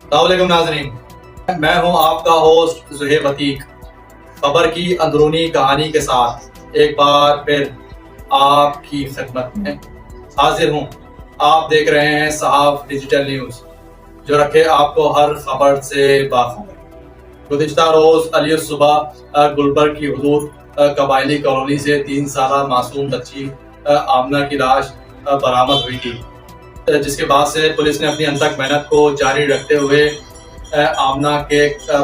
अस्सलामुअलैकुम नाज़रीन, मैं हूं आपका होस्ट ज़ुहैब अतीक। खबर की अंदरूनी कहानी के साथ एक बार फिर आपकी खिदमत में हाजिर हूं। आप देख रहे हैं सहाफ़ डिजिटल न्यूज़, जो रखे आपको हर खबर से बाखबर। गुज़िश्ता रोज़ अलियस सुबह गुलबर्ग की हदूद कबायली कॉलोनी से 3 साला मासूम बच्ची आमना की लाश बरामद हुई थी, जिसके बाद से पुलिस ने अपनी अनथक मेहनत को जारी रखते हुए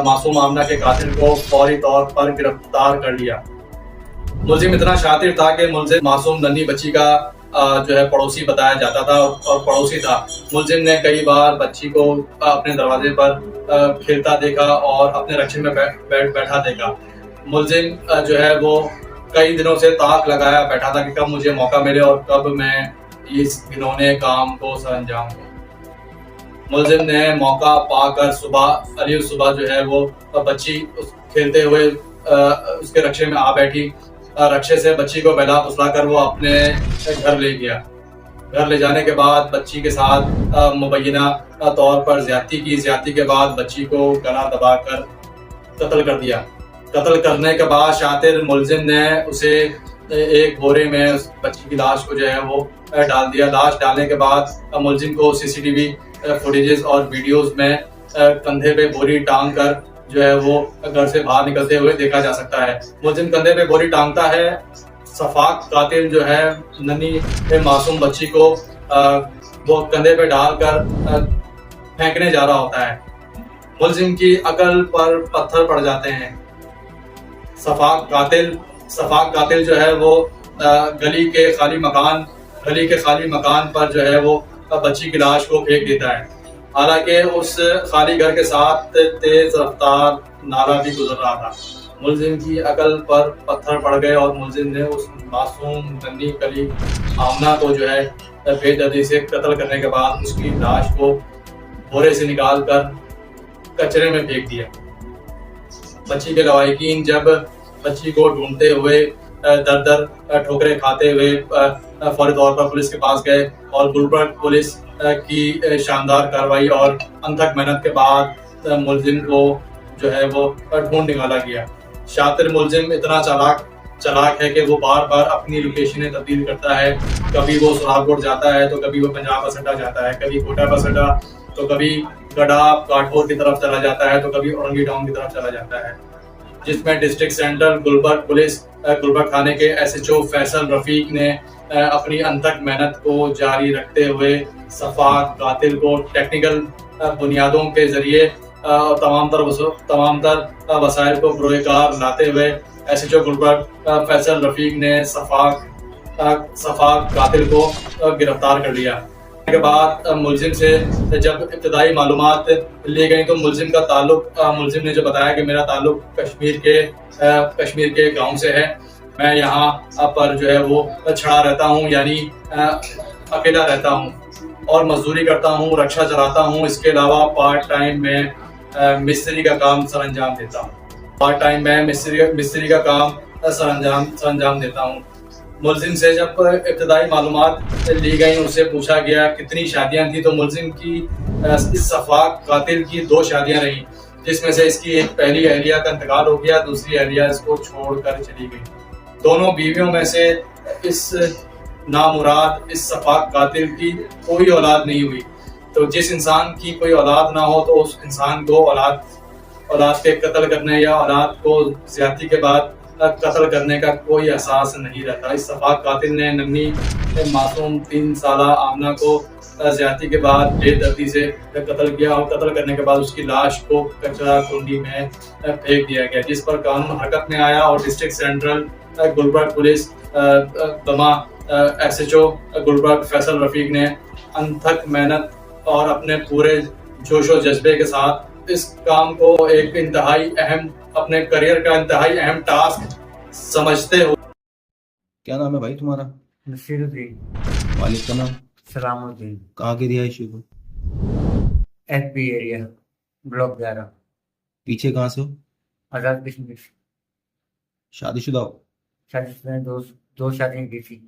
मासूम आमना के कातिल को फौरी तौर पर गिरफ्तार कर लिया। मुलजिम इतना शातिर था कि मुलजिम मासूम नन्ही बच्ची का जो है पड़ोसी बताया जाता था और पड़ोसी था। मुलजिम ने कई बार बच्ची को अपने दरवाजे पर खेलता देखा और अपने रक्षे में बैठा देखा। मुलजिम जो है वो कई दिनों से ताक लगाया बैठा था कि कब मुझे मौका मिले और कब मैं इस घिनौने काम को सरअंजाम दूं। मुलजिम ने मौका पाकर सुबह जो है वो बच्ची खेलते हुए उसके रक्षे में आ बैठी। रक्षे से बच्ची को बहला फुसला कर वो अपने घर ले गया। घर ले जाने के बाद बच्ची के साथ मुबैना तौर पर ज्यादती के बाद बच्ची को गला दबाकर कत्ल कर दिया। कत्ल करने के बाद शातिर मुलजिम ने उसे एक बोरे में उस बच्ची की लाश को जो है वो डाल दिया। लाश डालने के बाद मुलजिम को सीसीटीवी फुटेजेस और वीडियोस में कंधे पे बोरी टांग कर जो है वो घर से बाहर निकलते हुए देखा जा सकता है। मुलजिम कंधे पे बोरी टांगता है। सफाक कातिल जो है नन्ही मासूम बच्ची को वो कंधे पे डालकर फेंकने जा रहा होता है। मुलजिम की अकल पर पत्थर पड़ जाते हैं। सफाक कातिल जो है वो गली के खाली मकान पर जो है वो बच्ची की लाश को फेंक देता है। हालांकि उस खाली घर के साथ तेज रफ्तार नाला भी गुजर रहा था। मुलजिम की अकल पर पत्थर पड़ गए और मुलजिम ने उस मासूम नन्ही कली आमना को जो है बेदर्दी से कत्ल करने के बाद उसकी लाश को बोरे से निकाल कर कचरे में फेंक दिया। बच्ची के लवाहिकीन जब बच्ची को ढूंढते हुए दर दर ठोकरें खाते हुए फौरी तौर पर पुलिस के पास गए और गुलबर्ग पुलिस की शानदार कार्रवाई और अनथक मेहनत के बाद मुलजिम को जो है वो ढूंढ निकाला गया। शातिर मुलजिम इतना चालाक है कि वो बार बार अपनी लोकेशनें तब्दील करता है। कभी वो सुरागपुर जाता है तो कभी वो पंजाब बस अड्डा जाता है, कभी कोटा बस अड्डा तो कभी गढ़ा काठपुर की तरफ चला जाता है तो कभी औरंगी टाउन की तरफ चला जाता है, जिसमें district central Gulberg police Gulberg थाने के एसएचओ फैसल रफीक ने अपनी अनथक मेहनत को जारी रखते हुए सफाक कातिल को टेक्निकल बुनियादों के जरिए तमाम तर वसाइल को बरोकार लाते हुए एसएचओ गुलबर्ग फैसल रफीक ने सफाक कातिल को गिरफ्तार कर लिया। के बाद मुलजिम से जब इब्तदाई मालूमात ली गई तो मुलजिम ने जो बताया कि मेरा ताल्लुक कश्मीर के गांव से है। मैं यहाँ पर जो है वो छड़ा रहता हूँ, यानी अकेला रहता हूँ और मजदूरी करता हूँ, रक्षा चलाता हूँ। इसके अलावा पार्ट टाइम में मिस्त्री का काम सरअंजाम देता हूँ। मुलजिम से जब इब्तदाई मालूमात ली गई, उससे पूछा गया कितनी शादियां थी, तो मुलजिम की इस सफाक कातिल की 2 शादियां रही, जिसमें से इसकी एक पहली अहलिया का इंतकाल हो गया, दूसरी अहलिया इसको छोड़कर चली गई। दोनों बीवियों में से इस इस सफाक कातिल की कोई औलाद नहीं हुई। तो जिस इंसान की कोई औलाद ना हो तो उस इंसान को औलाद के कत्ल करने या औलाद को ज्यादती के बाद कत्ल करने का कोई एहसास नहीं रहता। इस सफाक कातिल ने नन्ही मासूम 3 साला आमना को ज्यादती के बाद बेदर्दी से कत्ल किया और कत्ल करने के बाद उसकी लाश को कचरा कुंडी में फेंक दिया गया, जिस पर कानून हरकत में आया और डिस्ट्रिक्ट सेंट्रल गुलबर्ग पुलिस दमा एसएचओ गुलबर्ग फैसल रफीक ने अनथक मेहनत और अपने पूरे जोशो जज्बे के साथ इस काम को अपने करियर का इंतहाई अहम टास्क समझते हो। क्या नाम है भाई तुम्हारा? नसीरुद्दीन। वालिद का नाम? सलामुद्दीन। कहाँ की रिहायशी हो? FB area, block 11। पीछे कहाँ से हो? आजाद कश्मीर। शादीशुदा हो? शादी में दो शादियां की थी।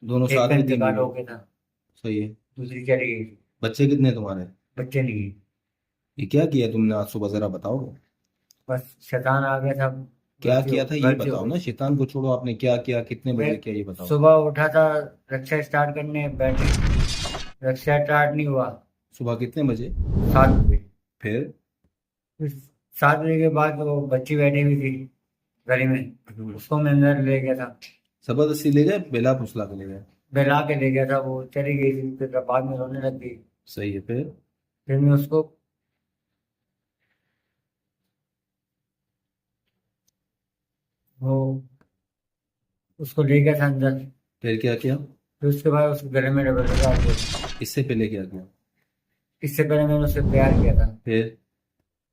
दोनों एक साथ का में? इंतकाल हो गया था, सही है। दूसरी चली गई। बच्चे कितने हैं तुम्हारे? बच्चे नहीं। ये क्या किया तुमने आज सुबह, जरा बताओ। बस शैतान आ गया था। क्या गलती किया था ये गलती हो बताओ गई। ना, शैतान को छोड़ो, आपने क्या किया, कितने बजे मैं किया ये बताओ। सुबह उठा था रिक्शा स्टार्ट करने, बैटरी रिक्शा स्टार्ट नहीं हुआ। सुबह कितने बजे? 7 बजे। फिर? फिर 7 बजे के बाद वो बच्ची बैठी हुई थी गली में, उसको मैं अंदर ले गया था। जबरदस्ती ले गए, बेला फुसला के ले गए? बहला के ले गया था, वो चली गई थी, फिर बाद में रोने लग गई। सही है, फिर? फिर मैं उसको वो उसको ले गया था अंदर। फिर क्या किया? फिर उसके बाद उसके गले में डबल डाल दिया। इससे पहले क्या किया? इससे पहले मैंने उससे प्यार किया था। फिर?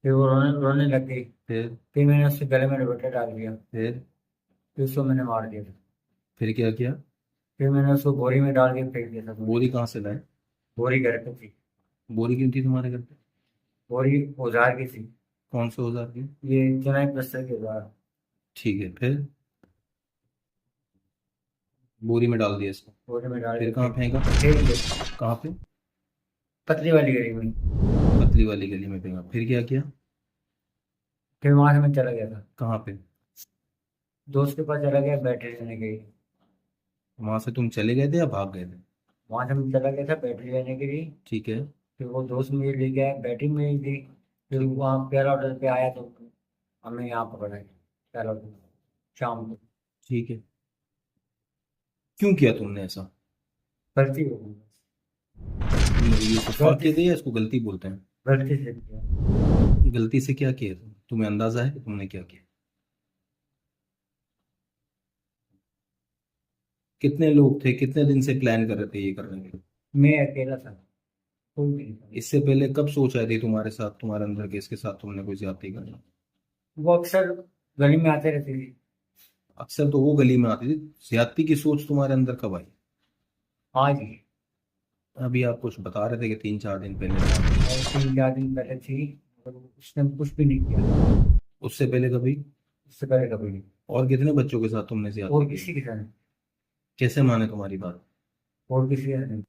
फिर वो रोने रोने लग गई। फिर? फिर मैंने उसके गले में दुपट्टा डाल दिया। फिर? फिर उसको मैंने मार दिया था। फिर क्या किया? फिर मैंने उसको बोरी में डाल के फेंक दिया था। बोरी कहाँ से लाए? बोरी घर पे थी। बोरी क्यों थी तुम्हारे घर पे? बोरी औजार की थी। कौन से औजार की? ये चुनाई प्लस्तर के औजार। ठीक है, फिर? बोरी में डाल दिया इसको? बोरी में डाल फिर के कहाँ फेंका? फेंक दिया। कहाँ पे? पतली वाली गली में। पतली वाली गली में फेंका। फिर क्या किया? फिर वहां से मैं चला गया था। कहाँ पे? दोस्त के पास चला गया, बैटरी लेने गई। वहां से तुम चले गए थे या भाग गए थे? वहां से मैं चला गया था बैटरी लेने के लिए। ठीक है। फिर वो दोस्त मुझे ले गया, बैटरी मेरी दी। फिर वहाँ प्यारा होटल पे आया तो हमें यहाँ पकड़ा है प्यारा होटल शाम को। ठीक है, क्यों किया तुमने ऐसा? गलती हो गई। ये सफा के दे या इसको गलती बोलते हैं? गलती से किया। गलती से क्या किया तुम्हें अंदाजा है कि तुमने क्या किया? कितने लोग थे, कितने दिन से प्लान कर रहे थे ये करने के? मैं अकेला था, कोई भी नहीं था। इससे पहले कब सोच आई थी तुम्हारे साथ, तुम्हारे अंदर के इसके साथ तुमने कोई ज्यादती करना? वो अक्सर गली में आते रहती थी। अक्सर तो वो गली में आती थी, ज्यादती की सोच तुम्हारे अंदर कब आई? आज ही। अभी आप कुछ बता रहे थे कि 3-4 दिन पहले। और 3-4 दिन पहले थी, और उसने कुछ भी नहीं किया। उससे पहले कभी? उससे पहले कभी नहीं। और कितने बच्चों के साथ तुमने और ज्यादती किसी की? के साथ नहीं। कैसे माने तुम्हारी बात? और किसी के साथ नहीं।